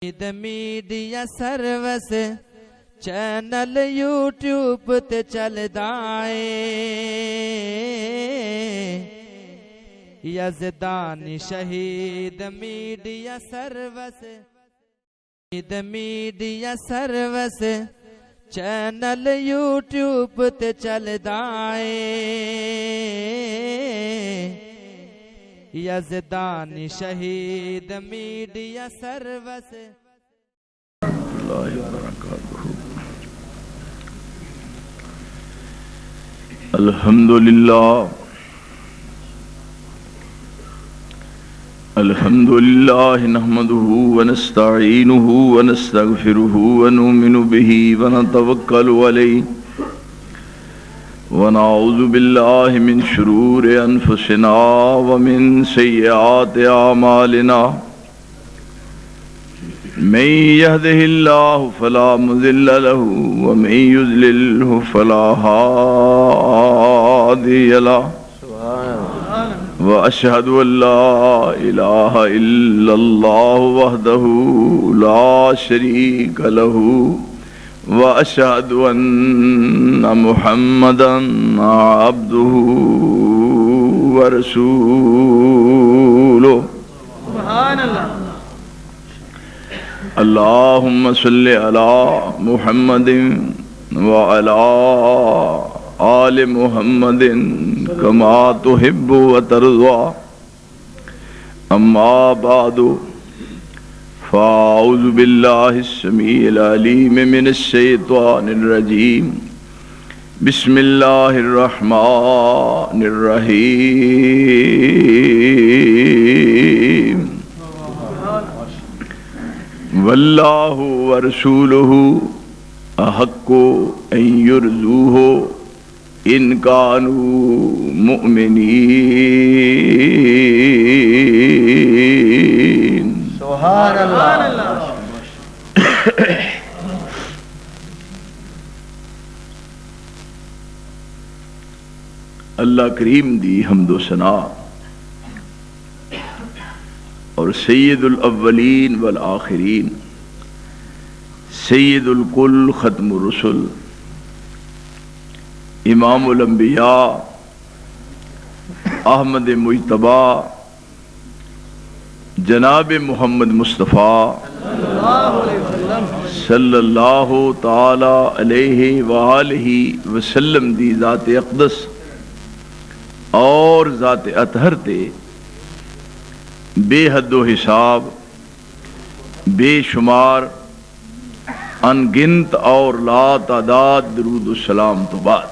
Media service channel YouTube تے چلدا اے یزدانی شہید میڈیا سروس چینل یوٹیوب تے چلدا اے یزدانی شہید میڈیا سروس اللہ وبرکاتہ۔ الحمدللہ نحمده ونستعینه ونستغفره ونؤمن به ونتوکل علیہ ونعوذ باللہ من شرور انفسنا ومن سیئات اعمالنا من يهده الله فلا مضل له ومن يضلل فلا هادي له وأشهد أن لا إله إلا الله وحده لا شريك له وأشهد أن محمدا عبده ورسوله سبحان الله اللهم صل على محمد وعلى آل محمد كما تحب وترضى أما بعد فأعوذ بالله السميع العليم من الشيطان الرجيم بسم الله الرحمن الرحيم والله ورسوله أحق أن يرضوه إن كانوا مؤمنين سبحان اللہ۔ اللہ کریم دی حمد و ثنا اور سید الاولین والآخرین سید الکل ختم الرسل امام الانبیاء احمد مجتبی جناب محمد مصطفیٰ صلی اللہ تعالی علیہ وآلہ وسلم دی ذات اقدس اور ذات اطہر تے بے حد و حساب بے شمار انگنت اور لا تعداد درود السلام تو بعد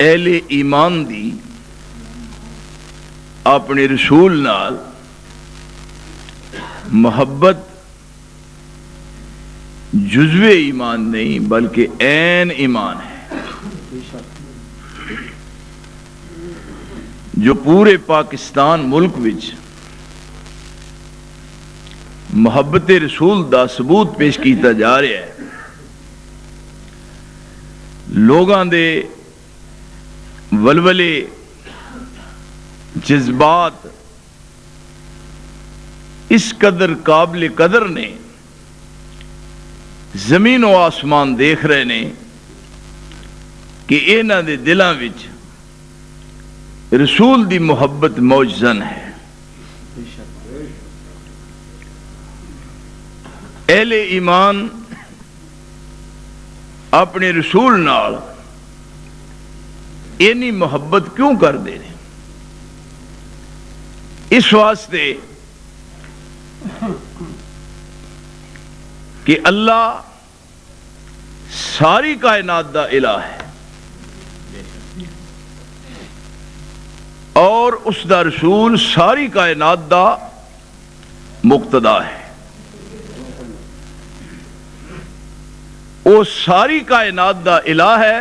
اہل ایمان دی اپنے رسول نال محبت جزو ایمان نہیں بلکہ عین ایمان ہے جو پورے پاکستان ملک وچ محبت رسول دا ثبوت پیش کیتا جا رہا ہے۔ لوگاں دے ولولے جذبات اس قدر قابل قدر نے زمین و آسمان دیکھ رہے نے کہ انہاں دے دلاں وچ رسول دی محبت موجزن ہے۔ اہل ایمان اپنے رسول نال اینی محبت کیوں کر دے رہے؟ اس واسطے کہ اللہ ساری کائنات دا الہ ہے اور اس دا رسول ساری کائنات دا مقتدا ہے۔ وہ ساری کائنات دا الہ ہے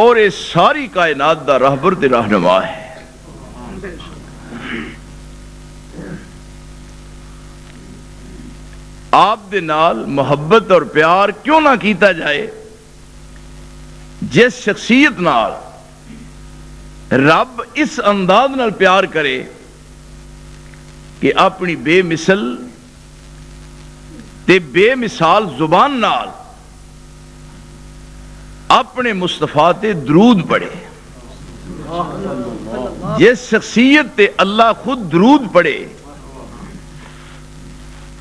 اور یہ ساری کائنات دا رہبر تے رہنما ہے۔ آپ دے نال محبت اور پیار کیوں نہ کیتا جائے جس شخصیت نال رب اس انداز نال پیار کرے کہ اپنی بے مثل تے بے مثال زبان نال اپنے مصطفیٰ تے درود پڑھے. جس شخصیت تے اللہ خود درود پڑھے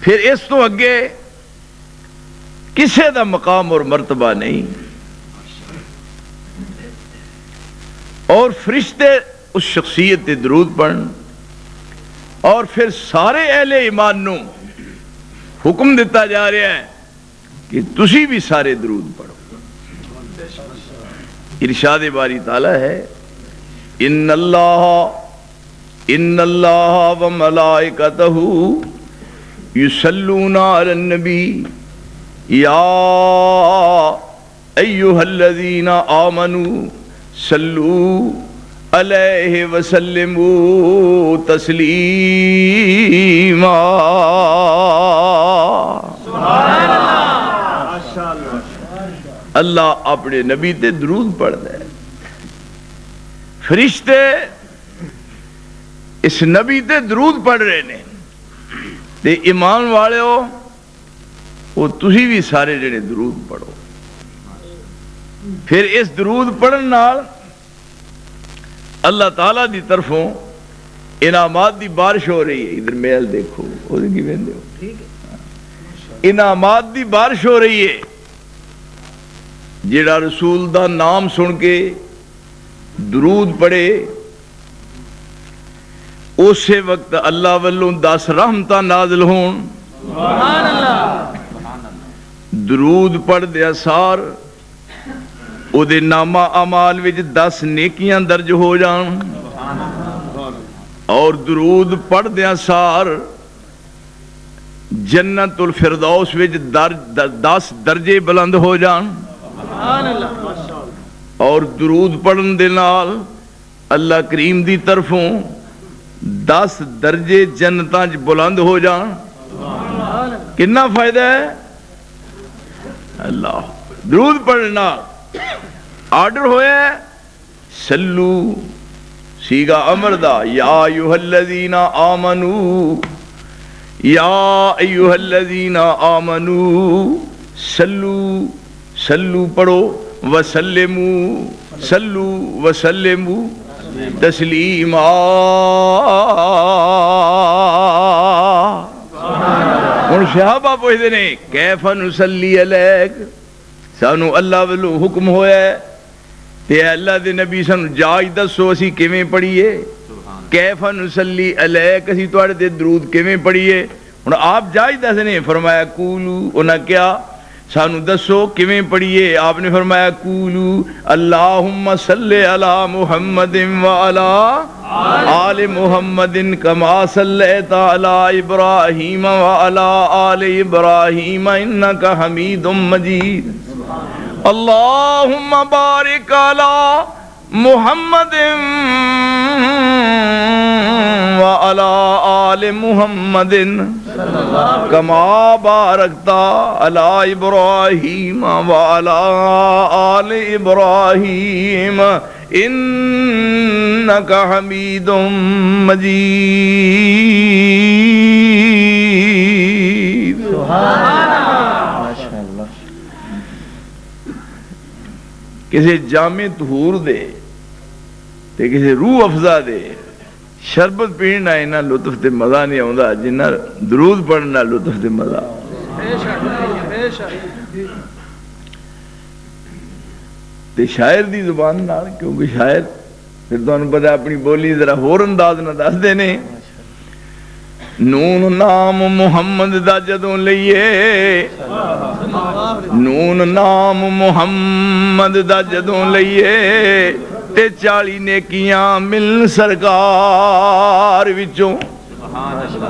پھر اس تو اگے کسے دا مقام اور مرتبہ نہیں. اور فرشتے اس شخصیت تے درود پڑھن اور پھر سارے اہل ایمان نو حکم دیتا جا رہا ہے کہ تسی بھی سارے درود پڑھو. ارشاد باری تعالی ہے ان اللہ و ملائکتہ یصلون علی النبی یا ایھا الذین آمنوا صلو علیہ وسلموا تسلیما. اللہ اپنے نبی تے درود پڑھتا ہے. فرشتے اس نبی تے درود پڑھ رہے نے تے ایمان والے ہو وہ تسی بھی سارے جڑے درود پڑھو. پھر اس درود پڑھن نال اللہ تعالیٰ دی طرفوں انعامات دی بارش ہو رہی ہے. ادھر میل دیکھو انعامات دی بارش ہو رہی ہے. جڑا رسول دا نام سن کے درود پڑھے اسی وقت اللہ والوں 10 رحمتاں نازل ہون. سبحان اللہ. درود پڑھ دیا سار او دے نامہ اعمال وچ 10 نیکیاں درج ہو جان اور درود پڑھ دیا سار جنت الفردوس وچ 10 درجے بلند ہو جان. اور درود پڑھن دے نال اللہ کریم دی طرفوں 10 درجے جنتاں وچ بلند ہو جان. کتنا فائدہ ہے؟ اللہ درود پڑھنا آرڈر ہویا ہے. سلو سیگا امر دا یا ایھا الذین آمنو یا ایھا الذین آمنو سلو پڑھو وسلمو تسلیما. ہن صحابہ پوچھتے ہیں کیف نصلی علیک. سانو اللہ والو حکم ہویا ہے تے اللہ دے نبی سانو جاج دسو اسی کیویں پڑھیے. کیف نصلی علیک اسی تواڈے تے درود کیویں پڑھیے. ہن آپ جاج دسنے فرمایا قولو. انہاں کیا سانو دسو کیویں پڑھیے. آپ نے فرمایا قولو اللہم صلی علی محمد وعلی آل محمد کما صلیت علی ابراہیم وعلی آل ابراہیم انک حمید مجید. اللہم بارک علی محمد وعلی آل محمد کما بارکت علی ابراہیم وعلی آل ابراہیم انک حمید مجید. کسی جامع طہور دے تے کسی روح افزا دے شربت پینا اینا لطف تے مزہ نہیں آؤں جنہ درود پڑھنا لطف تے مزہ. تے شاعر دی زبان نال کیونکہ شاعر پھر تو انہوں پتا اپنی بولی ذرا ہور انداز نہ دس دینے. نون نام محمد دا جدوں لئیے نون نام محمد دا جدوں لئیے تے 40 نیکیاں مل سرکار وچوں.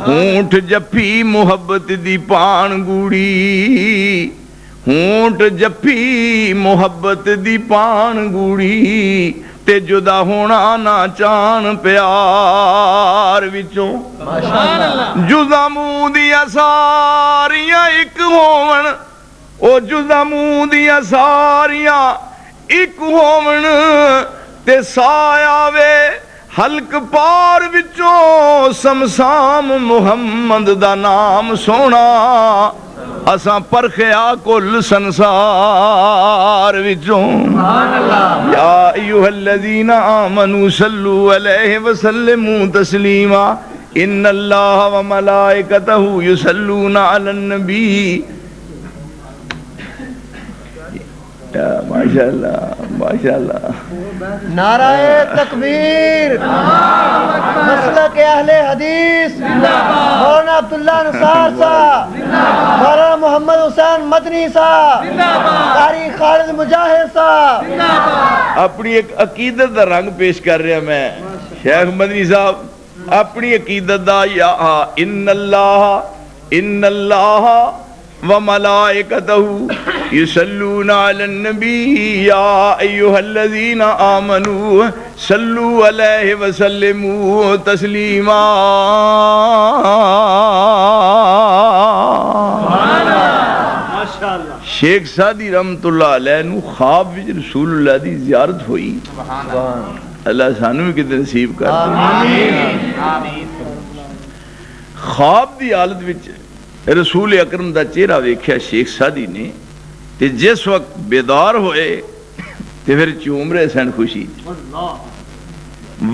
ہونٹ جپی محبت دی پان گوڑی ہونٹ جپی محبت دی پان گوڑی تے جدا ہونا نہ چان پیار وچوں. جدا منہ دیا ساریاں ایک ہون او جدا منہ دیا ساریاں ایک ہون تے سایہ وے حلق پار وچوں سمسام محمد دا نام سونا اساں پرخیا کل سنسار وچوں یا ایھا الذین آمنوا صلوا علیہ وسلموا تسلیما ان اللہ وملائکتہ یصلون علی النبی ماشاءاللہ ماشاءاللہ نعرہ تکبیر مسلک اہل حدیث مولانا عبداللہ نثار صاحب مولانا محمد حسین مدنی صاحب قاری خالد مجاہد صاحب اپنی ایک عقیدت دا رنگ پیش کر رہا میں شیخ مدنی صاحب اپنی عقیدت دا یا ان اللہ وملائکتہ یصلون علی النبی یا ایھا الذین آمنوا صلوا علیہ وسلموا تسلیما شیخ سعدی رحمت اللہ علیہ نو خواب وچ رسول اللہ دی زیارت ہوئی اللہ سانو بھی کتنے نصیب کر خواب دی حالت وچ رسول اکرم دا چہرہ ویکھیا شیخ سعدی نے تے جس وقت بیدار ہوئے تے پھر چوم رہے سن خوشی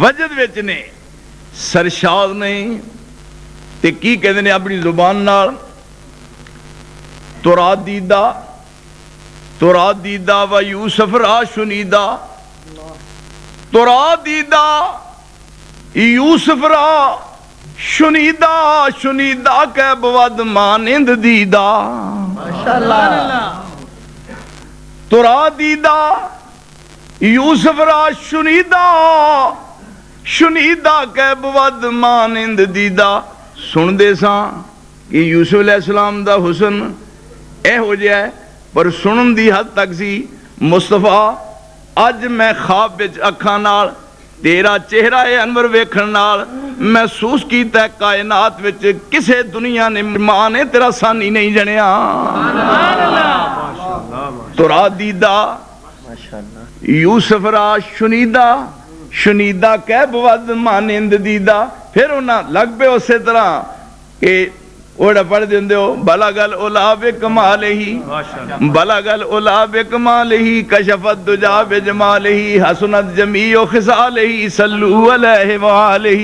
وجد وچ نے سرشاد نہیں تے کی کہتے نے اپنی زبان نال تورا دیدہ و یوسف را شنیدہ تورا دیدہ یوسف را شنیدہ کے بود مانند دیدہ ماشاءاللہ تورا دیدہ یوسف را شنیدہ کے بود مانند دیدہ سن دے ساں کہ یوسف علیہ السلام دا حسن اے ہو جائے پر سنن دی حد تک سی مصطفیٰ اج میں خواب وچ اکھاں نال تیرا چہرہ انور ویکھن نال محسوس کیتا ہے کائنات وچ کسے دنیا نے ماں نے تیرا سانی نہیں جنیا تورا دیدہ یوسف را شنیدہ کہ بود مانند دیدہ پھر انہاں لگ پہ اسی طرح کہ اوڑا پڑھ دیندے ہو بلغ العلا بکمالہ کشفت دجا بجمالہ حسنت جمیع خصالہ صلو علیہ وآلہ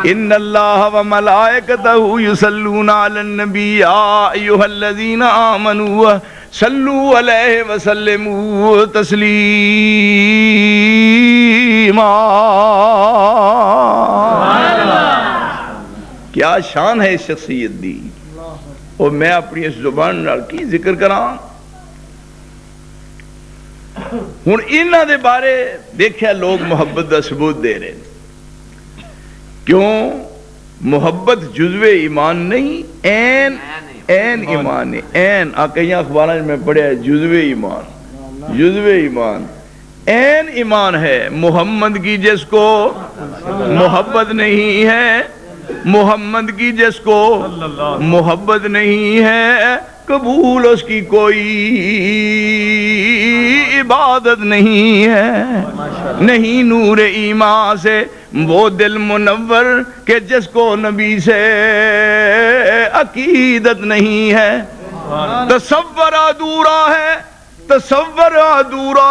ان اللہ وملائکتہ یصلون علی النبی یا ایھا الذین آمنوا صلو علیہ وسلموا تسلیما کیا شان ہے اس شخصیت دی اور میں اپنی اس زبان نال کی ذکر کراں ہن انہاں دے بارے دیکھیا لوگ محبت دا ثبوت دے رہے ہیں کیوں محبت جزو ایمان نہیں این ایمان ہے این کئی اخباراں میں پڑھیا جزو ایمان این ایمان ہے محمد کی جس کو محبت نہیں ہے محمد کی جس کو محبت نہیں ہے قبول اس کی کوئی عبادت نہیں ہے نہیں نور ایمان سے وہ دل منور کہ جس کو نبی سے عقیدت نہیں ہے تصور ادھورا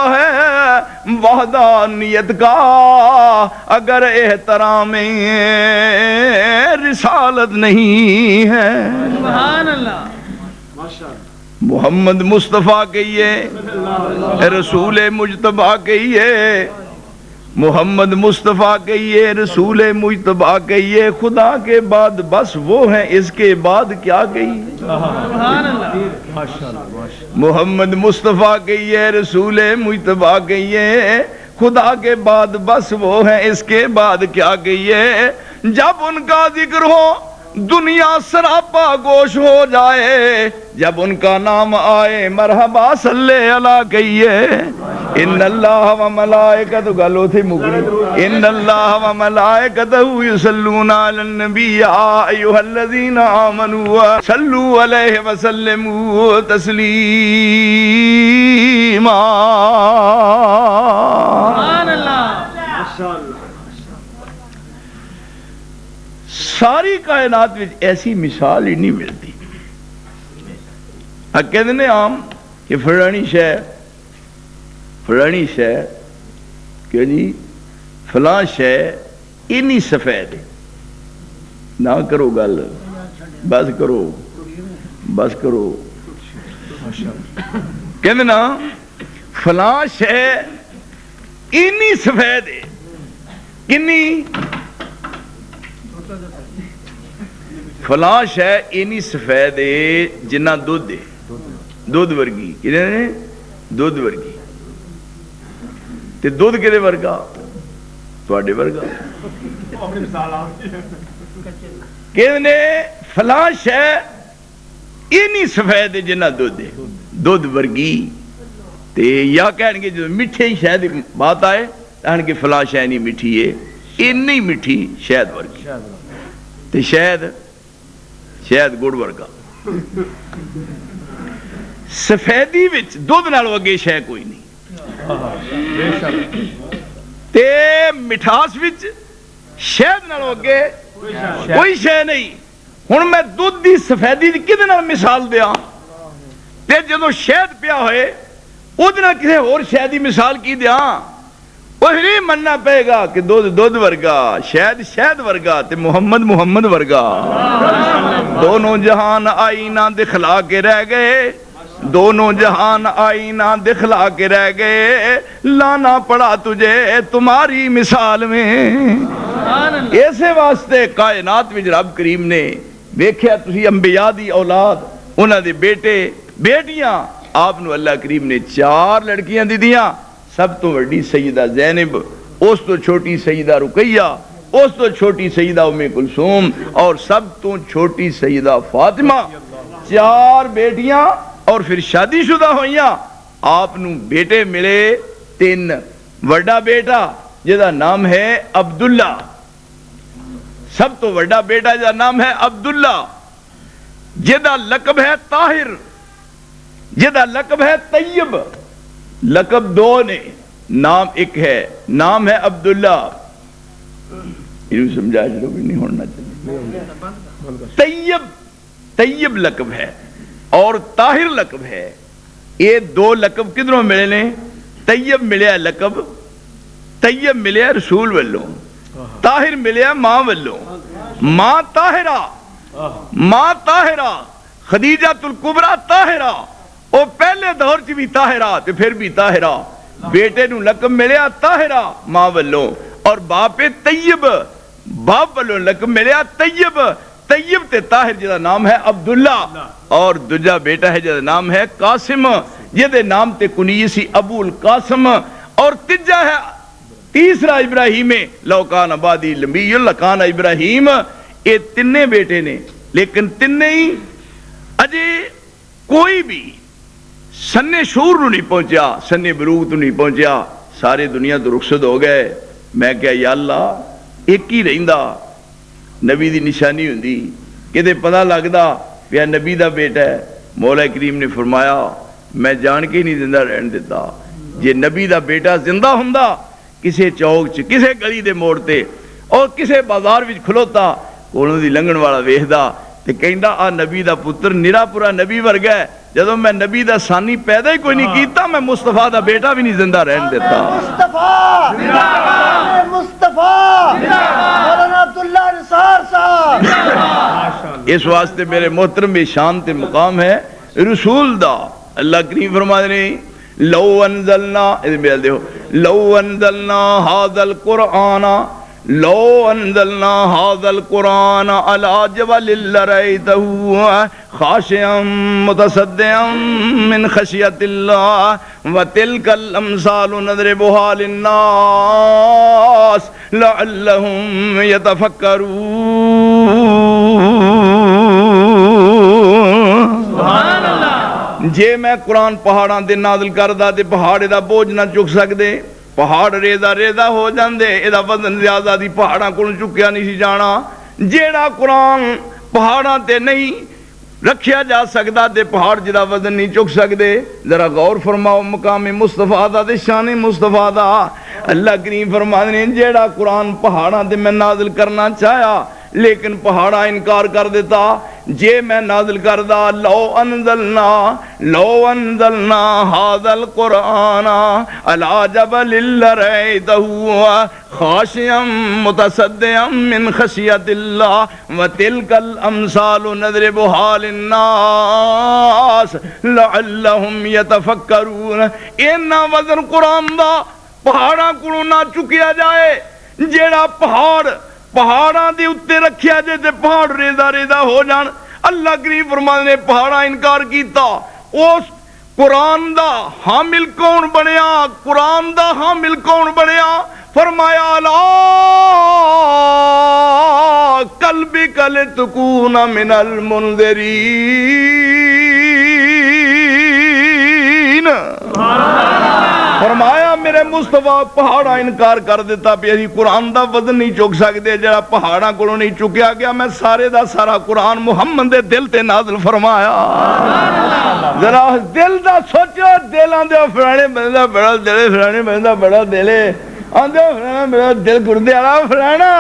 ہے وحدانیت کا اگر احترام رسالت نہیں ہے سبحان اللہ محمد مصطفیٰ کہیے رسول مجتبیٰ کہیے محمد مصطفیٰ کہیے رسول مجتبیٰ کہیے خدا کے بعد بس وہ ہیں اس کے بعد کیا کہیے محمد مصطفیٰ کہیے رسول مجتبیٰ کہیے خدا کے بعد بس وہ ہیں اس کے بعد کیا کہیے جب ان کا ذکر ہو دنیا سراپا گوش ہو جائے جب ان کا نام آئے مرحبا صلی اللہ کہیے ان اللہ و ملائکتہ گلو تھی مگنی ان اللہ و ملائکتہ یصلون علی النبی یا ایھا الذین آمنوا صلوا علیہ وسلموا تسلیما سبحان اللہ ساری کائنات وچ ایسی مثال ہی نہیں ملتی. کہتے ہیں عام کہ فلانی شے کہ جی فلاں شے اینی سفید ہے. نہ کرو گل، بس کرو. کہتے نا فلاں شے اینی سفید ہے. کنی؟ فلاں شے اینی سفید ہے جنہ دودھ ہے، دودھ ورگی. دودھ ورگی. تے دودھ کدے ورگا؟ تواڈے ورگا. کہنے فلاں شے اینی سفید ہے جنہ دودھ ہے، دودھ ورگی. تے یا کہن گے جو میٹھے شہد بات آئے کہن گے فلاں شے نہیں میٹھی ہے، اینی میٹھی شہد ورگی. تے شہد گڑ ورگا. سفیدی وچ دودھ نال اگے شے کوئی نہیں. تے مٹھاس وچ شہد نال اگے کوئی شے نہیں. ہن میں دودھ دی سفیدی دی کدے نال مثال دیاں؟ تے جدوں شہد پیا ہوئے اودے نال کسے ہور شے دی مثال کی دیاں؟ وہی مننا پے گا کہ دودھ ورگا، شہد ورگا تے محمد ورگا. دونوں جہان آئینہ دکھلا کے رہ گئے، دونوں جہان آئینہ دکھلا کے رہ گئے. لانا پڑا تجھے تمہاری مثال میں. ایسے واسطے کائنات وچ رب کریم نے ویکھیا تسی انبیاء دی اولاد، انہاں دے بیٹے بیٹیاں، آپ نو اللہ کریم نے 4 لڑکیاں دی دیاں. سب تو وڈی سیدہ زینب، اس تو چھوٹی سیدہ رقیہ، اس تو چھوٹی سیدہ ام کلثوم، اور سب تو چھوٹی سیدہ فاطمہ. 4 بیٹیاں اور پھر شادی شدہ ہوئیاں. آپ نو بیٹے ملے 3. وڈا بیٹا جدا نام ہے عبداللہ، سب تو وڈا بیٹا جدا نام ہے عبداللہ، جدا لقب ہے طاہر، جدا لقب ہے طیب. لقب 2 نے، نام ایک ہے، نام ہے عبداللہ. انہوں سمجھا چلو بھی نہیں ہونا چاہیے. طیب لقب ہے اور طاہر لقب ہے. یہ 2 لقب کدھروں ملے نے؟ طیب ملیا لقب، طیب ملیا رسول والوں، طاہر ملیا ماں والوں. ماں طاہرہ خدیجہ الکبریٰ طاہرہ، وہ پہلے دور چ بھی طاہرہ تے پھر بھی طاہرہ. بیٹے نو لقب ملیا طاہرہ ماں والوں، اور باپ طیب، باپ والوں لقب ملیا طیب. طیب تے طاہر جدا نام ہے عبداللہ، اور دوجا بیٹا ہے جدا نام ہے قاسم، جدے نام تے کنیہ سی ابو القاسم. اور تیجا ہے تیسرا ابراہیم، لو کان عبادی لنبی لکان ابراہیم. یہ 3 بیٹے نے، لیکن 3 ہی اجے کوئی بھی سنے شور نو نہیں پہنچیا، سنے بلوغ تو نہیں پہنچیا. سارے دنیا تو رخصت ہو گئے. میں کہا یا اللہ ایک ہی رہندا نبی دی نشانی ہوندی، کدے پتہ لگدا پیا نبی دا بیٹا ہے. مولا کریم نے فرمایا میں جان کے نہیں زندہ رہن دیتا. جے نبی دا بیٹا زندہ ہوندا کسے چوک چ، کسے گلی دے موڑ تے، اور کسے بازار وچ کھلوتا، کولوں دی لنگن والا ویکھدا تے کہندا آ نبی دا پتر نرا پورا نبی ورگا ہے. جدوں میں نبی دا ثانی پیدا ہی کوئی نہیں کیتا، میں مصطفیٰ دا بیٹا بھی نہیں زندہ رہن دیتا. مصطفیٰ مولانا عبداللہ نثار صاحب. اس واسطے میرے محترم شان تے مقام ہے رسول دا. اللہ کریم فرما دے لو انزلنا هذا القرآن لو انزلنا هذا القرآن على جبل لرأيته خاشعا متصدعا من خشية الله وتلك الأمثال نضربها للناس لعلهم يتفكرون. سبحان اللہ. جے میں قرآن پہاڑاں دے نازل کردا تے پہاڑ دا بوجھ نہ چک سکدے، پہاڑ ریزا ہو جاندے، ایدہ وزن زیادہ دی پہاڑاں کو چکیا نہیں سی جانا. جیڑا قرآن پہاڑاں تے نہیں رکھیا جا سکدا تے پہاڑ جدا وزن نہیں چک سکدے. ذرا غور فرماؤ مقام مصطفیٰ دا تے شان مصطفیٰ دا. اللہ کریم فرماندے جیڑا قرآن پہاڑاں تے میں نازل کرنا چاہیا لیکن پہاڑا انکار کر دیتا جے میں نازل کردا لو انزلنا هذا القرآن على جبل لرأيته خاشعا متصدعا من خشية الله وتلك الأمثال نضربها للناس لعلهم يتفكرون اینا وزن قرآن دا پہاڑاں کو نہ چکیا جائے جیڑا پہاڑاں دے اتے رکھیا جائے تے پہاڑ ریزہ ریزہ ہو جان اللہ کریم فرمانے نے پہاڑاں انکار کیتا اس قرآن دا حامل کون بنیا قرآن دا حامل کون بنیا فرمایا لا قلبک لتکون من المنذرین فرمایا میرے مصطفیٰ پہاڑا انکار کر دیتا بھی اسی قرآن دا وزن نہیں چک سکتے جڑا پہاڑا کو نہیں چکیا گیا میں سارے دا سارا قرآن محمد دے دل تے نازل فرمایا ذرا دل دا سوچو دل آندے فرانے بندہ بڑا دلے فرانے بندہ بڑا دلے آندے فرانے بڑا دل گردے آلا فرانا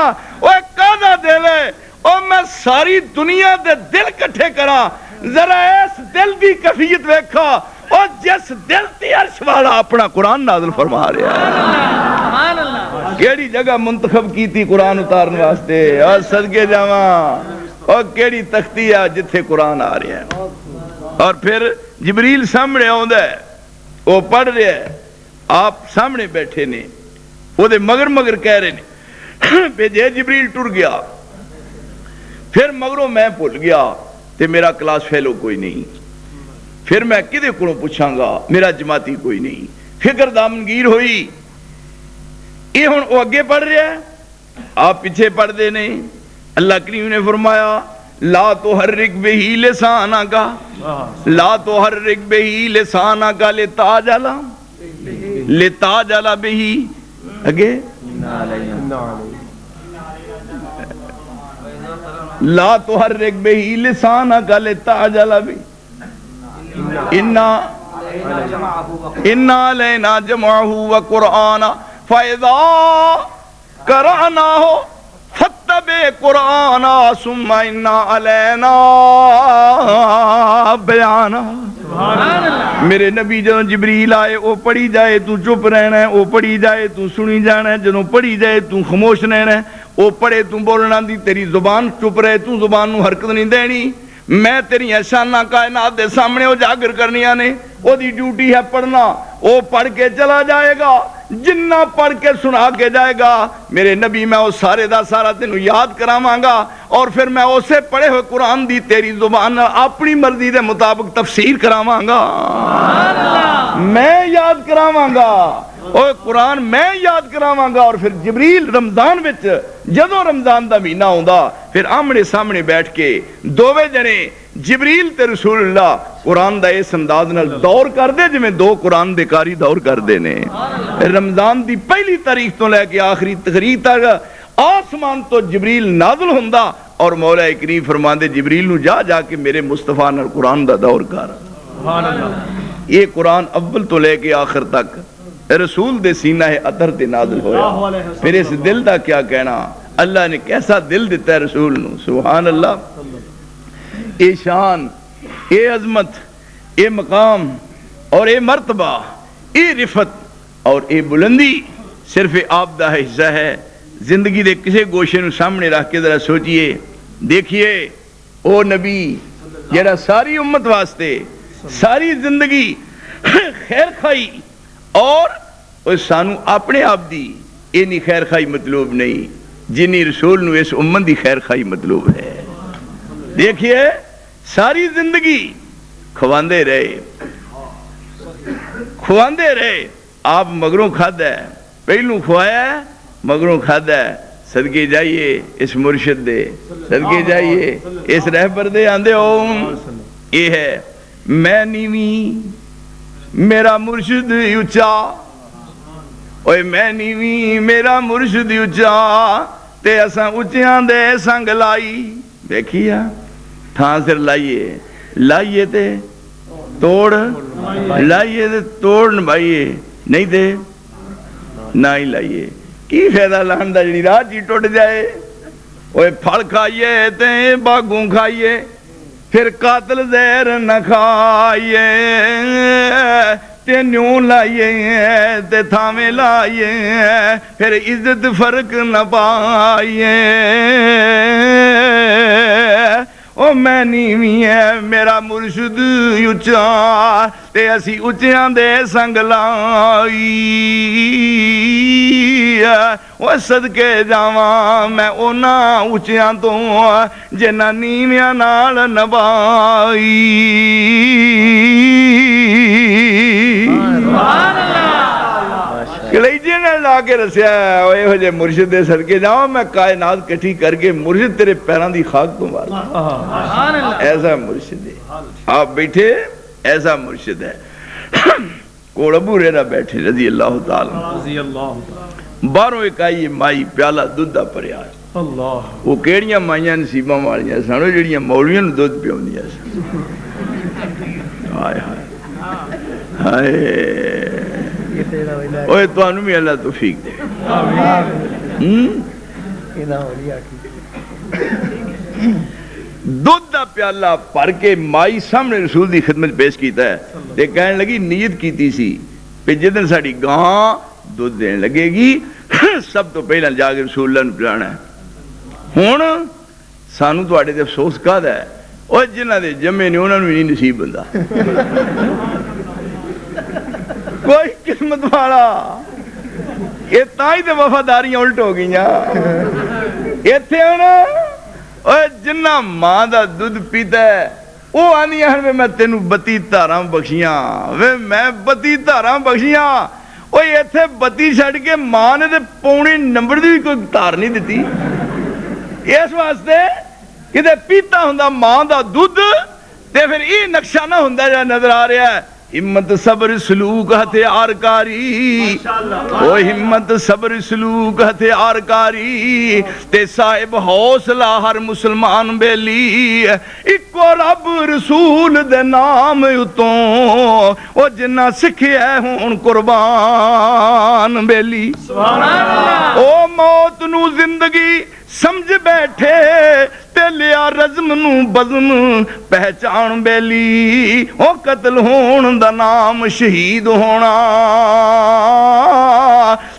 وہ کادا دلے اور میں ساری دنیا دے دل کٹھے کرا ذرا اس دل دی کفیت ویکھا اور جس دل تے عرش والا اپنا قرآن نازل فرما رہا ہے کیڑی جگہ منتخب کی تھی قرآن اتارنے واسطے اور صدقے جاواں اور کیڑی تختی ہے جتھے قرآن آ رہا ہے اور پھر جبریل سامنے آندا ہے وہ پڑھ رہا ہے آپ سامنے بیٹھے نے وہ دے مگر کہہ رہے نے بھیجے جبریل ٹر گیا پھر مگروں میں بھول گیا تے میرا کلاس فیلو کوئی نہیں پھر میں کدے کو پوچھاں گا میرا جماعتی کوئی نہیں فکر دامنگیر ہوئی یہ ہن وہ اگے پڑھ رہا ہے آپ پیچھے پڑھ دے نہیں اللہ کریم نے فرمایا لا تحرک بہی لسانک لسانک لتعجل بہی اگے لا تحرک بہی لسانک لتعجل بہی اِنَّا عَلَيْنَا جَمْعَهُ وَقُرْآنَ فَإِذَا قَرَأْنَاهُ فَاتَّبِعْ قُرْآنَ ثُمَّ إِنَّا عَلَيْنَا بَيَانَهُ میرے نبی جدوں جبریل آئے وہ پڑھی جائے تو چپ رہنا ہے وہ پڑھی جائے تو سنی جانا ہے جدوں پڑھی جائے تو خاموش رہنا ہے وہ پڑھے تو بولنا دی تیری زبان چپ رہے تو زبان نو حرکت نہیں دینی میں تیری احسانہ کائنات دے سامنے اجاگر کرنیاں نے وہ دی ڈیوٹی ہے پڑھنا وہ پڑھ کے چلا جائے گا جنہ پڑھ کے سنا کے جائے گا میرے نبی میں وہ سارے دا سارا تینوں یاد کراواں گا اور پھر میں اسے پڑھے ہوئے قرآن دی تیری زبان اپنی مرضی دے مطابق تفسیر کراواں گا میں یاد کراواں گا اور قرآن میں یاد کراواں گا اور پھر جبریل رمضان وچ جدوں رمضان دا مہینہ ہوندا پھر آمنے سامنے بیٹھ کے دوویں جنے جبریل تے رسول اللہ قرآن دا اس انداز نال دور کر دے جویں دو قرآن دے کاری دور کر دے نے رمضان دی پہلی تاریخ تو لے کے آخری تقریر تک آسمان تو جبریل نازل ہوندا اور مولا کریم فرماندے جبریل نو جا کے میرے مصطفیٰ نال قرآن دا دور کر سبحان اللہ یہ قرآن اول تو لے کے آخر تک رسول دے سینہ اطہر تے نازل ہویا پھر اس دل دا کیا کہنا اللہ نے کیسا دل دیتا ہے رسول نو سبحان اللہ اے شان اے عظمت اے مقام اور اے مرتبہ اے رفت اور اے بلندی صرف آپ دا حصہ ہے زندگی دے کسے گوشے نو سامنے رکھ کے ذرا سوچئے دیکھئے او نبی جڑا ساری امت واسطے ساری زندگی خیر خائی اور سانو اپنے آپ دی اینی خیر خائی مطلوب نہیں جنی رسول نو اس امت دی خیر خائی مطلوب ہے دیکھئے ساری زندگی کھواندے رہے آپ مگروں کھادا ہے پہلوں کھوایا ہے مگروں کھادا ہے صدقے جائیے اس مرشد دے صدقے جائیے اس رہبر دے آندے اوم یہ ہے میں نیویں میرا مرشد اچا اوے میں نیویں میرا مرشد اچا تے اساں اچیاں دے سنگ لائی دیکھیا تھان سر لائیے تے توڑ لائیے تے توڑ نبھائیے نہیں تے نہ ہی لائیے کی فائدہ لان دا جڑی راہ جی ٹوٹ جائے اوے پھل کھائیے تے باغوں کھائیے پھر قاتل زہر نہ کھائیے تے نیوں لائیے تے تھامے لائیے پھر عزت فرق نہ پائیے او میں نیویں ہے میرا مرشد اچا تے اسی اچیاں دے سنگ لائی او صدقے جاواں میں اونا اچیاں تو جنہ نیویاں نال نبائی کلیجے نے لا کے رسیا اے ہو جے مرشد دے صدقے جاؤں میں کائنات کٹھی کر کے مرشد تیرے پیران دی خاک تو مار ایسا مرشد ہے آپ بیٹھے ایسا مرشد ہے کوڑ ابو ریرہ بیٹھے رضی اللہ تعالیٰ باروں ایک آئی مائی پیالہ دودھا پر آئے وہ کیڑیاں مائیاں نصیباں والیاں سانو جڑیاں مولیاں نو دودھ پیوں دیا سان آئے ہائے ہائے اوہ تو انہوں میں اللہ توفیق دے دودھ دا پیالہ پر کے مائی سامنے رسول دی خدمت پیش کیتا ہے تے کہنے لگی نیت کیتی سی پہ جدن ساڑی گاں دودھ دینے لگے گی سب تو پہلا جا کے رسول اللہ نے پلانا ہے ہون سانو تو آڑے دے افسوس کا دا ہے اور جنہ دے جمعے نے انہوں نے نہیں نصیب بندہ کوئی قسمت والا یہ تائی دے وفاداریاں الٹ ہو گئی یہ تھے ہونا اور جنہ ماں دا دودھ پیتا ہے وہ آنی ہے میں تینوں 32 تاراں بخشیاں میں 32 تاراں بخشیاں وہ یہ تھے 32 چھڑ کے ماں نے دے پونے نمبر دی بھی کوئی تار نہیں دیتی اس واسطے کہ دے پیتا ہوندہ ماں دا دودھ تے پھر یہ نقشہ نہ ہوندہ جو نظر آ رہا ہے ہمت صبر سلوک ہتھیار کاری او ہمت صبر سلوک ہتھیار کاری تے صاحب حوصلہ ہر مسلمان بیلی اکو رب رسول دے نام اتوں او جنہ سکھے ہون قربان بیلی او موت نو زندگی سمجھ بیٹھے تے لیا رزم نو بزم پہچان بیلی او قتل ہون دا نام شہید ہونا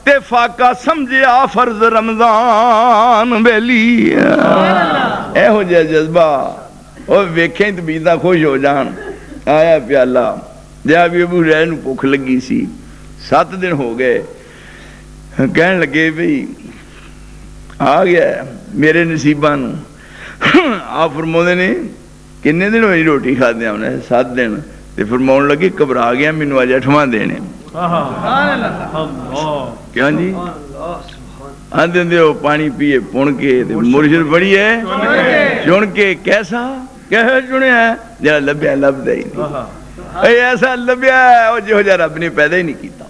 تے فاقہ سمجھیا فرض رمضان بیلی اے ہو جائے جذبہ او ویکھیں تو بیدہ خوش ہو جان آیا پیالہ جب ابو رہنو پوکھ لگی سی 7 دن ہو گئے کہنے لگے بھئی آ گیا میرے نصیبان آپ فرمودے نے کنے دن ہوئی روٹی کھا دیا انہیں 7 دن تے فرمون لگی گھبرا گیا مینوں اج 8واں دینے کیوں جی آندے دیو پانی پیے پون کے مرشد بڑی ہے چن کے کیسا کہے چنے ہے جڑا لبیا لبدا ہی نہیں ایسا لبیا ہے او جو جا رب نے پیدا ہی نہیں کیتا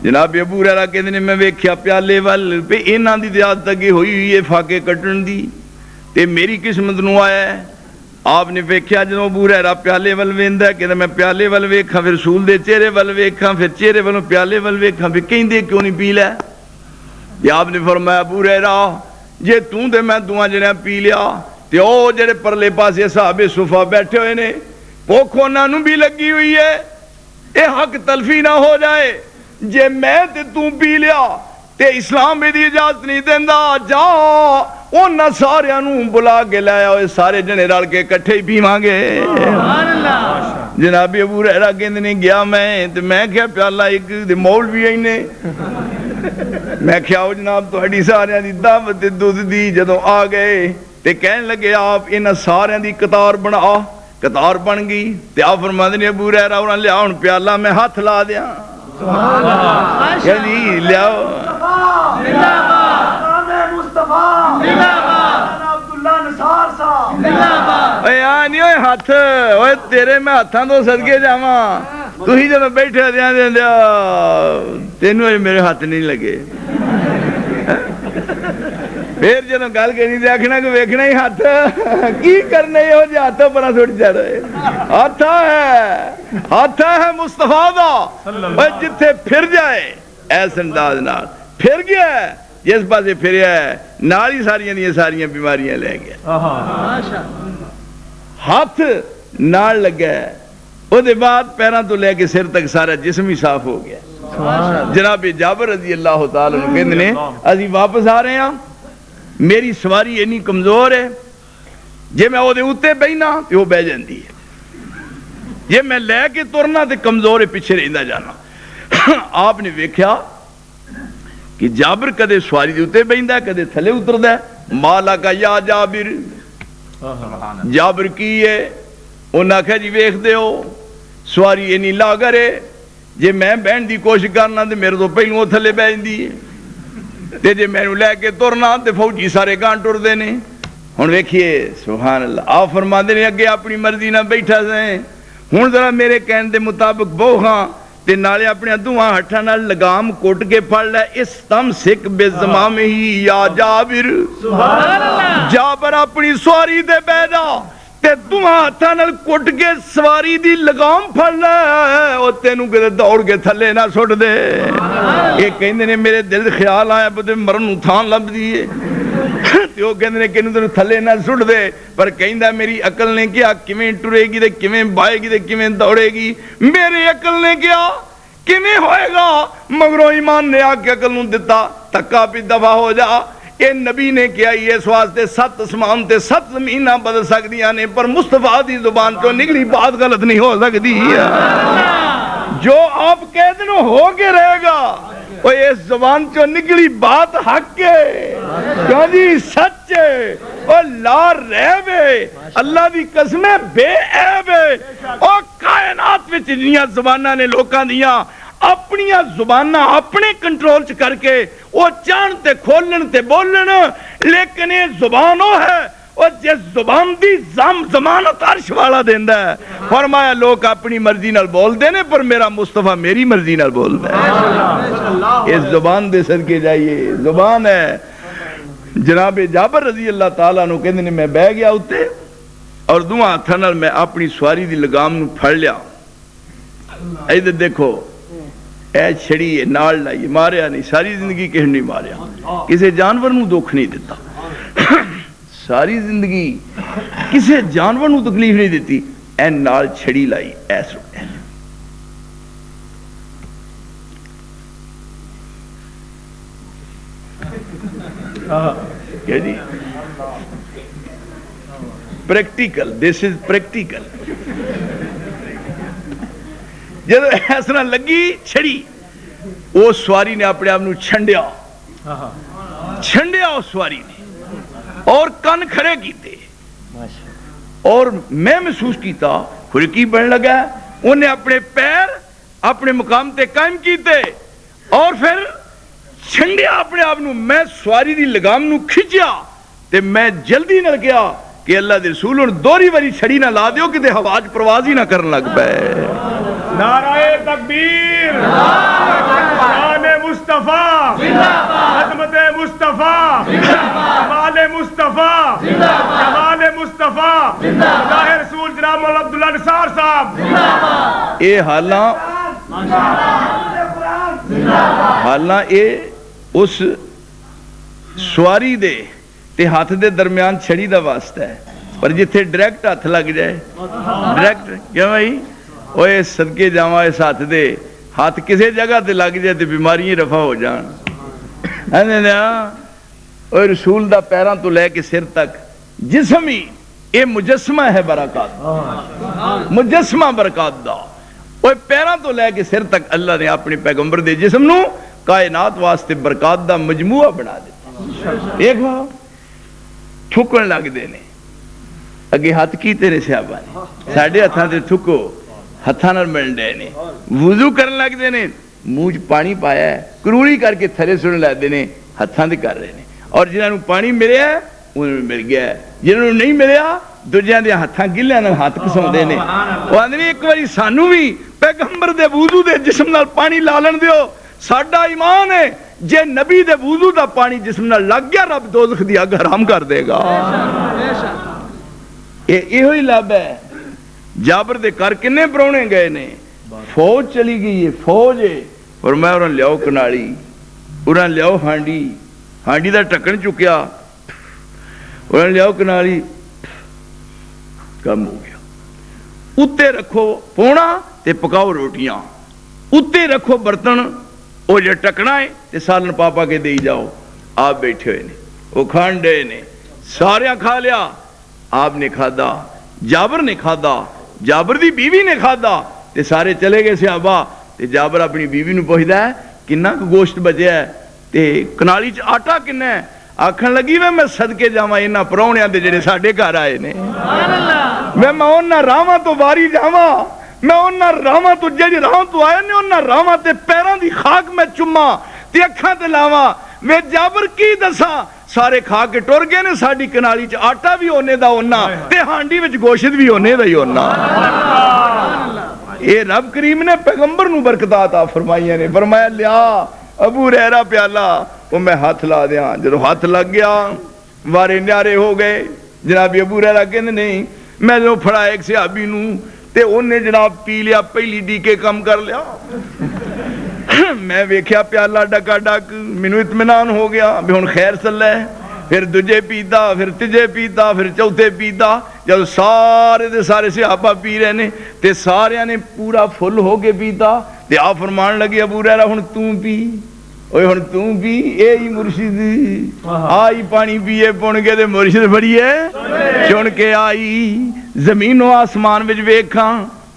جناب ابو ہریرہ کہندے نے میں ویکھیا پیالے ول پہ انہاں دی عادت اگے ہوئی ہوئی ہے فاقے کٹن دی تے میری قسمت نو آیا ہے آپ نے ویکھیا جدوں ابو ہریرہ پیالے ول ویندا ہے کہندا میں پیالے ول ویکھاں پھر رسول دے چہرے ول ویکھاں پھر چہرے ولوں پیالے ول ویکھاں پھر کہندے کیوں نہیں پی لیا یا آپ نے فرمایا ابو ہریرہ جے توں تے میں دوواں جڑیاں پی لیا تے او جڑے پرلے پاسے صحابہ صفا بیٹھے ہوئے نے بھوک انہاں نوں بھی لگی ہوئی ہے اے حق تلفی نہ ہو جائے جے میں تے توں پی لیا تے اسلام میں دی اجازت نہیں دیندا جا انہاں ساریاں نوں بلا کے لایا ہوئے سارے جنے رل کے کٹھے ہی پیواں گے جناب ابو ہریرہ کہندے نے گیا میں کیا پیالہ ایک دے مولوی آئی نے میں کیا جناب تہاڈی ساریاں دی دعوت دودھ دی جدوں آ گئے تے کہنے لگے آپ انہاں ساریاں دی قطار بنا قطار بن گئی تے آپ فرماندے نے ابو ہریرہ انہاں لیا ہن پیالہ میں ہاتھ لا دیاں یعنی لیاؤ ہاتھ تیرے میں ہاتھاں تو صدقے جاواں تو ہی جب بیٹھے دیا تینوں میرے ہاتھ نہیں لگے پھر جب گل کرنی دیکھنا کہ ویکھنا ہی ہاتھ کی کرنے ہو جی ہاتھ پر تھوڑی چڑھ رہے ہاتھ ہے مصطفیٰ دا جتھے پھر جائے ایس انداز نال پھر گیا جس پاسے پھریا ہے نال ہی ساریاں بیماریاں لے گیا. ہاتھ نال لگا ہے وہ دے بعد پیروں تو لے کے سر تک سارا جسم ہی صاف ہو گیا. جناب جابر رضی اللہ تعالیٰ عنہ کہندے نے اسی واپس آ رہے ہیں, میری سواری اینی کمزور ہے, جے میں وہ دے اوتے بہنا تے وہ بہ جاندی ہے, جے میں لے کے ترنا تے کمزور ہے پیچھے رہندا جانا. آپ نے ویکھیا کہ جابر کدے سواری دے اوتے بہندا ہے کدے تھلے اتردا ہے. مالا کا یا جابر, جابر کی ہے؟ انہاں آکھیا جی ویکھ دے ہو سواری اینی لاگر ہے, جے میں بہن دی کوشش کرنا تے میرے تو پہلوں تھلے بہ جاندی ہے, تے جے میں لے کے ترنا تے فوجی سارے گاں ٹردے نے. ہن ویکھیے سبحان اللہ, آپ فرماندے نے اگے اپنی مرضی نہ بیٹھا سیں, ہن ذرا میرے کہن دے مطابق بہو ہاں تے نالے اپنے دوواں ہتھاں نال لگام کوٹ کے پھڑ لے, استمسک بزمام ہی یا جابر. سبحان اللہ. جابر اپنی سواری تے بیٹھ جا تے دوواں ہتھاں نال کوٹ کے سواری دی لگام پھڑ لے, او تینوں کدے دوڑ کے تھلے نہ سٹ دے. اے کہندے نے میرے دل خیال آیا بتے مرن نوں تھان لبدی ہے, تے او کہندے نے کینوں تینوں تھلے نہ سٹ دے, پر کہندا میری عقل نے کیا کیویں ٹرے گی تے کیویں بائے گی تے کیویں دوڑے گی, میری عقل نے کیا کیویں ہوئے گا, مگروں ایمان نے آ کے عقل نوں دتا تکا پی دفع ہو جا. اے نبی نے کیا اس واسطے 7 اسمان تے 7 زمیناں بدل سکدیاں نے, پر مصطفیٰ دی زبان چوں نکلی بات غلط نہیں ہو سکتی. جو آپ کہہ دیں ہو کے رہے گا, وہ اس زبان چوں نکلی بات حق ہے, کیوں جی سچ ہے, اور لا ریب ہے, اللہ دی قسم ہے بے عیب ہے. اور کائنات وچ جنیاں زباناں نے لوکاں دیاں اپنی زبانہ اپنے کنٹرول چ کر کے وہ چان تے کھولن تے بولن, لیکن یہ زبان وہ ہے اور جس زبان دی ضمانت عرش والا دیندا ہے. فرمایا لوگ اپنی مرضی نال بول دے نے, پر میرا مصطفیٰ میری مرضی نال بولدا ہے. اس زبان دے صدقے جائیے, زبان ہے. جناب جابر رضی اللہ تعالیٰ عنہ کہندے نے میں بہ گیا اوتے اور دوواں ہتھاں نال میں اپنی سواری دی لگام نوں پھڑ لیا. ادھر دیکھو اے چھڑی ہے نال لائی, ماریا نہیں, ساری زندگی کہیں نہیں ماریا, کسی جانور نوں دکھ نہیں دیتا, ساری زندگی کسی جانور نوں تکلیف نہیں دیتی, اے نال چھڑی لائی ایس روپے. کیا جی پریکٹیکل, دس از پریکٹیکل. جب اس طرح لگی چھڑی, وہ سواری نے اپنے آپ چھنڈیا اس سواری نے اور کن کھڑے کیتے, اور میں محسوس کیتا خرکی بن لگا, انہیں اپنے پیر اپنے مقام تے قائم کیتے اور پھر چھنڈیا اپنے آپ نو. میں سواری دی لگام نو کھچیا تے میں جلدی نہ گیا کہ اللہ دے رسول ہن دوری واری چھڑی نہ لا دیو کہ ہوا چ پرواز ہی نہ کرن لگ پے. نعرہ تکبیر, شان مصطفیٰ, عظمت مصطفیٰ, کمال مصطفیٰ, جمال مصطفیٰ, اللہ رسول جناب مولانا عبداللہ نثار صاحب. اے حالاں اے اس سواری دے تے ہاتھ دے درمیان چھڑی دا واسطہ ہے, پر جتھے ڈائریکٹ ہاتھ لگ جائے ڈائریکٹ کیوں بھائی اوے صدقے جاواں اس ہاتھ دے, ہاتھ کسی جگہ تے لگ جائے تے بیماریاں رفع ہو جان. اوے رسول دا پیراں تو لے کے سر تک جسم ہی اے مجسمہ ہے برکات, مجسمہ برکات دا. اوے پیراں تو لے کے سر تک اللہ نے اپنے پیغمبر دے جسم نو کائنات واسطے برکات دا مجموعہ بنا دیتا. دیکھو تھکن لگ دے نے, اگے ہاتھ کیتے نے صحابہ نے, ساڈے ہتھاں تے تھکو ہتھاں نال مل ڈے نے, وضو کرن لگ دے نے, منہ چ پانی پایا ہے کروڑی کر کے تھلے سن لے دے نے, ہتھاں تے کر رہے نے, اور جنہاں نوں پانی ملیا ہے انہاں نوں مل گیا ہے, جنہاں نوں نہیں ملیا دوجیاں دے ہتھاں گلیاں نال ہاتھ کساوندے نے. او آندے نے ایک واری سانوں بھی پیغمبر دے وضو دے جسم نال پانی لا لین دیو, ساڈا ایمان ہے جے نبی دے وضو دا پانی جسم نال لگ گیا رب دوزخ دی اگ حرام کر دے گا. ایہو ہی لب ہے. جابر دے کر کنے پرونے گئے نے, فوج چلی گئی ہے, فوج ہے, اور میں انہاں لیاؤ کنالی, انہاں لیاؤ ہانڈی, ہانڈی دا ٹکن چکیا انہوں نے لیاؤ کنالی کم ہو گیا اتنے رکھو پونا تے پکاؤ روٹیاں اتنے رکھو برتن وہ جو ٹکنا ہے تے سالن پاپا کے دے جاؤ آپ بیٹھے ہوئے نے وہ کھان ڈے نے سارے کھا لیا آپ نے کھادا جابر نے کھادا جابر دی بیوی نے کھادا تے سارے چلے گئے صحابہ تے جابر اپنی بیوی نو پوچھدا ہے کنا گوشت بچیا ہے تے کنالی چ آٹا کنا ہے آکھن لگی میں صدقے جاواں انہاں پراونیاں دے جڑے ساڈے گھر آئے نے میں انہاں راواں تو واری جاواں میں انہاں راواں تو جڑے راواں تو آئے نے انہاں راواں تے پیراں دی خاک میں چوماں تے اکھاں تے لاواں میں جابر کی دساں سارے کھا کے ٹر گئے نے ساڈی کنالی چ آٹا بھی اونے دا اونا تے ہانڈی وچ گوشت بھی اونے دا ہی اونا اے رب کریم نے پیغمبر نو برکت عطا فرمائیاں نے فرمایا لیا ابو ہریرہ پیالہ وہ میں ہاتھ لا دیاں جدو ہاتھ لگ گیا وارے نیارے ہو گئے جناب ابو ہریرہ کہندے نہیں میں جو پھڑا ایک صحابی نو تے انہیں جناب پی لیا پہلی ڈی کے کم کر لیا میں ویکھیا پیالہ ڈکا ڈک مینوں اطمینان ہو گیا بھی ہن خیر چل ہے پھر دجے پیتا پھر تیجے پیتا پھر چوتھے پیتا جب سارے دے سارے صحابہ پی رہے نے تے سارے نے پورا فل ہو کے پیتا تے آپ فرمان لگے ابو ہریرہ ہن توں پی اوے ہن توں پی اے ہی مرشد آئی پانی پیے پن کے تے مرشد بڑیے چن کے آئی زمین و آسمان وچ ویکھاں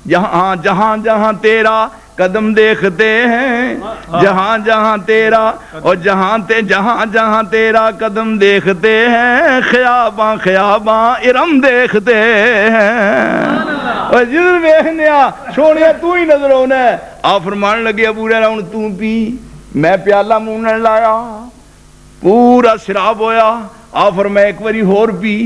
جہاں جہاں جہاں تیرا قدم دیکھتے ہیں جہاں جہاں تیرا اور جہاں جہاں تیرا قدم دیکھتے ہیں خیاباں خیاباں ارم دیکھتے ہیں اور جدھر ویکھنیا سونیا تو ہی نظر آنا ہے آپ فرمان لگے ابو ہریرہ ہن تو پی میں پیالہ منہ نہ لایا پورا شراب ہویا آپ فرمایا ایک واری ہور پی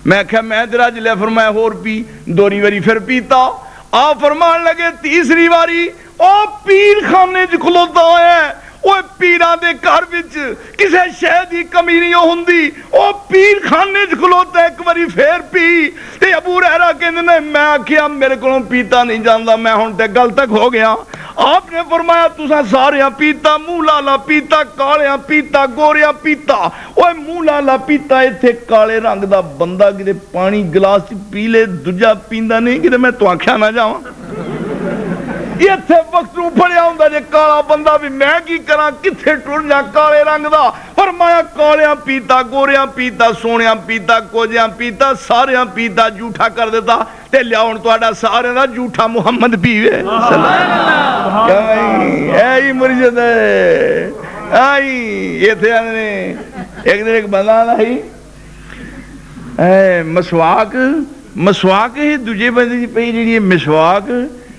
میں کہا میں تیرا جلے فرمایا ہور پی دوری واری پھر پیتا آپ فرمان لگے تیسری واری او پیر خانے چ کھلوتا ہے او پیراں دے گھر وچ کسے شے دی کمی نہیں ہوندی او پیر خانے چ کھلوتا ایک واری پھر پی تے ابو ہریرہ کہندے نے میں آکھیا میرے کولوں پیتا نہیں جاندا میں ہن تے گل تک ہو گیا آپ نے فرمایا تساں ساریاں پیتا منہ لالا پیتا کالیاں پیتا گوریاں پیتا اوے منہ لالا پیتا ایتھے کالے رنگ دا بندہ کدے پانی گلاس پی لے دوجا پیندا نہیں کدے میں تو آکھیا نہ جاواں ایتھے وقت نو پڑیا ہوندا جے کالا بندہ بھی میں کی کراں کتھے ٹر جا کالے رنگ دا فرمایا کالیاں پیتا گوریاں پیتا سونیاں پیتا کوجیاں پیتا ساریاں پیتا جھوٹا کر دیتا تے لیا ہن تہاڈا سارے دا جھوٹا محمد پیوے اے مرشد آئی ایتھے نے ایک دن ایک بندہ آندا سی اے مسواک ہے دوجے بندے دی پئی جڑی مسواک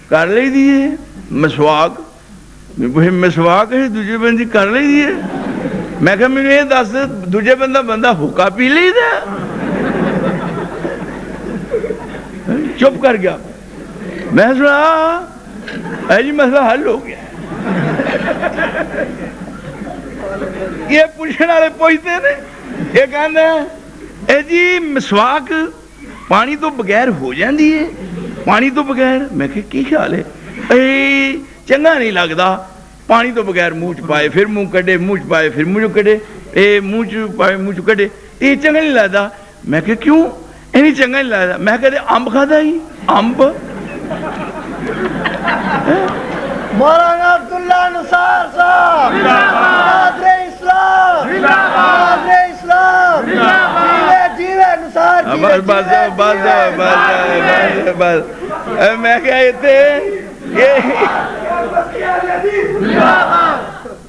کر لئی دیئے مسواک ہے دوجے بندی کر لئی دیئے میں کہا میں یہ دس دوجے بندہ حکا پی لئی دے چپ کر گیا میں سنا اے جی مسئلہ حل ہو گیا یہ پوچھنے والے پوچھتے ہیں یہ کہتے ہیں اے جی مسواک پانی تو بغیر ہو جاندی ہے پانی تو بغیر میں کہ کی خیال ہے اے چنگا نہیں لگدا پانی تو بغیر منہ چ پائے پھر منہ کڈے منہ چ پائے پھر منہ کڈے اے منہ چ پائے منہ چ کڈے اے چنگا نہیں لگدا میں کہ کیوں اے نہیں چنگا نہیں لگدا میں کہتے امب کھادا ہی امب مولانا عبداللہ نثار صاحب ناظر اسلام ناظر اسلام جیوے نثار بس میں کہا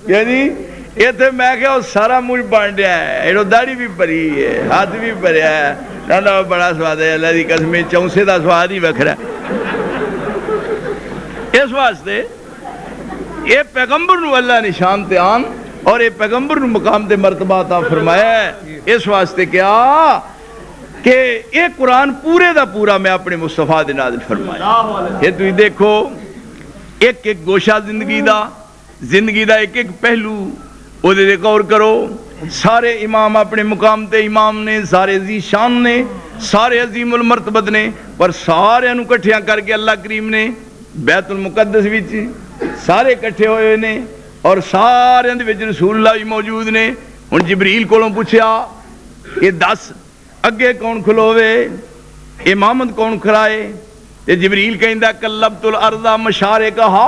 یہ میں کہا سارا مجھ بن رہا ہے ایڈو داڑھی بھی بھری ہے ہاتھ بھی بھریا ہے ٹھنڈا بڑا سواد ہے اللہ دی قسم چونسے دا سواد ہی وکھرا اس واسطے یہ پیغمبر نو اللہ نشان تے آن اور یہ پیغمبر نو مقام تے مرتبہ عطا فرمایا ہے اس واسطے کیا کہ یہ قرآن پورے دا پورا میں اپنے مصطفیٰ دے نازل فرمایا یہ تو دیکھو ایک ایک گوشہ زندگی دا ایک ایک پہلو وہ دے غور کرو سارے امام اپنے مقام تے امام نے سارے عزیز شان نے سارے عظیم المرتبت نے پر سارے انو کٹھیاں کر کے اللہ کریم نے بیت المقدس وچ سارے کٹھے ہوئے نے اور سارے اندر وچ رسول اللہ بھی موجود نے ہن جبریل کولوں پوچھیا کہ دس اگے کون کھلوے امامت کون کھلائے تے جبریل کہندا کلبت الارض مشارقہا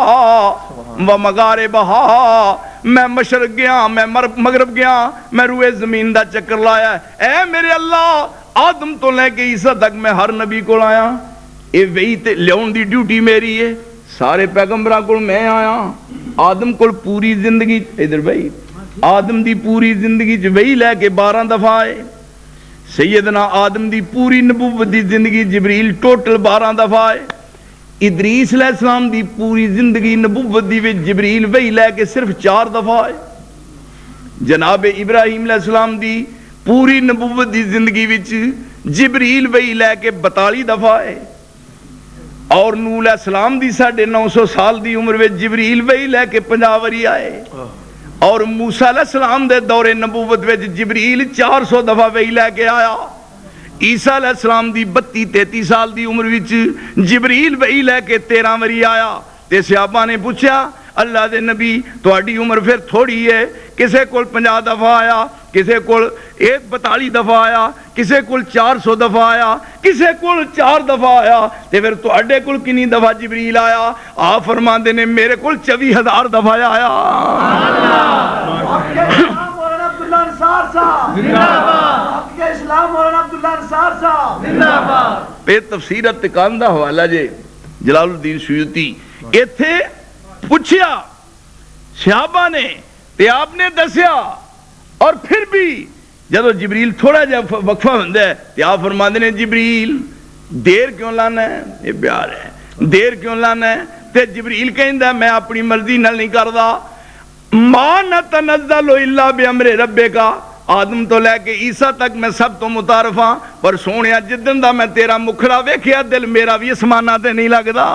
و مغاربہا میں مشرق گیا میں مغرب گیا میں روئے زمین دا چکر لایا اے میرے اللہ آدم تو لے کے عیسیٰ تک میں ہر نبی کو آیا اے وہی تے لیون دی ڈیوٹی میری ہے سارے پیغمبراں کو میں آیا آدم کو پوری زندگی ادھر بھائی آدم دی پوری زندگی وہی لے کے 12 دفعہ آئے سیدنا آدم دی پوری نبوت دی زندگی جبریل ٹوٹل 12 دفعہ آئے ادریس علیہ السلام دی پوری زندگی نبوت دی وچ جبریل وہی لے کے صرف 4 دفعہ آئے جناب ابراہیم علیہ السلام دی پوری نبوت دی زندگی وچ جبریل وہی لے کے 42 دفعہ آئے اور نوح علیہ السلام دی 950 سال دی عمر وچ جبریل وہی لے کے 50 وری آئے اور موسیٰ علیہ السلام دے دور نبوت وچ جبریل 400 دفعہ وہی لے کے آیا عیسیٰ علیہ السلام دی 32-33 سال دی عمر وچ جبریل وہی لے کے 13 وری آیا تے صحابہ نے پوچھا اللہ دے نبی تہاڈی عمر پھر تھوڑی ہے کسے کول 50 دفعہ آیا کسے کول 42 دفعہ آیا کسے کول 400 دفعہ آیا کسے کول 4 دفعہ آیا تے پھر تہاڈے کول کنی دفعہ جبریل آیا آپ فرماندے نے میرے کول 24,000 دفعہ آیا مولانا عبداللہ انصار صاحب زندہ باد حق اسلام مولانا عبداللہ انصار صاحب زندہ باد پہ تفسیرت تکان دا حوالہ جے جلال الدین سیوطی ایتھے پوچھیا صحابہ نے تے آپ نے دسیا اور پھر بھی جدو جبریل تھوڑا جا وقفہ ہوندہ ہے تے آپ فرماندے نے جبریل دیر کیوں لانا ہے یہ پیار ہے دیر کیوں لانا ہے تے جبریل کہندا میں اپنی مرضی نال نہیں کردا ما نتنزل الا بامر ربک آدم تو لے کے عیسیٰ تک میں سب تو متعارف ہاں پر سونیا جدن دا میں تیرا مکھڑا ویکھیا دل میرا بھی اسمانہ تے نہیں لگدا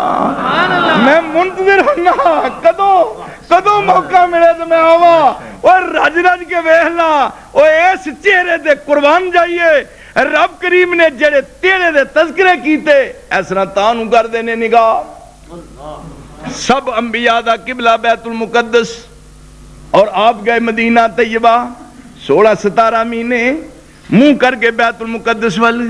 میں منتظر ہونا کدو موقع ملے تو میں آوا اور رج رج کے ویکھنا او اس چہرے تے قربان جائیے رب کریم نے جڑے تیرے دے تذکرے کیتے اس طرح تانوں کر دینے نگاہ سب انبیاء دا قبلہ بیت المقدس اور آپ گئے مدینہ طیبہ 16-17 مہینے منہ کر کے بیت المقدس وال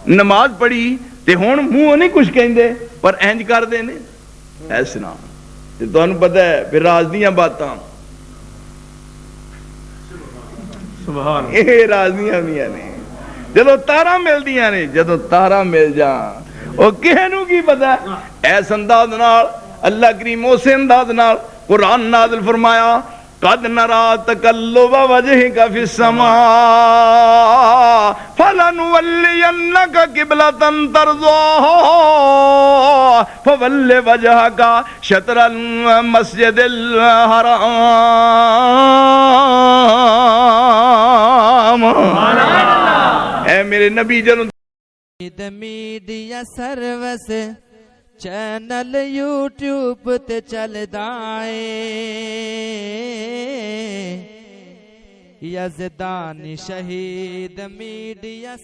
نماز پڑھی تے ہون منہ نہیں کچھ کہندے پر انج کر دینے ایسے نہ تے تانوں پتہ ہے پھر راز دیاں باتاں سبحان اے راز دیاں میاں نے جدو تارا مل دیاں نے جدو تارا مل جان او کہنوں کی پتہ ایس انداز نال اللہ کریم اسے انداز نال قرآن نازل فرمایا قد نرى تقلب وجهك في السماء فلنولينك قبلة ترضاها فول وجهك شطر المسجد الحرام اے میرے نبی جنوں میڈیا سروس چینل یوٹیوب تے چلدا اے یزدانی شہید میڈیا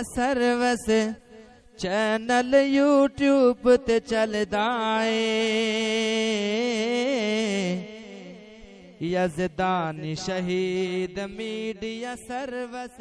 سروس چینل یوٹیوب تے چلدا اے یزدانی شہید میڈیا سروس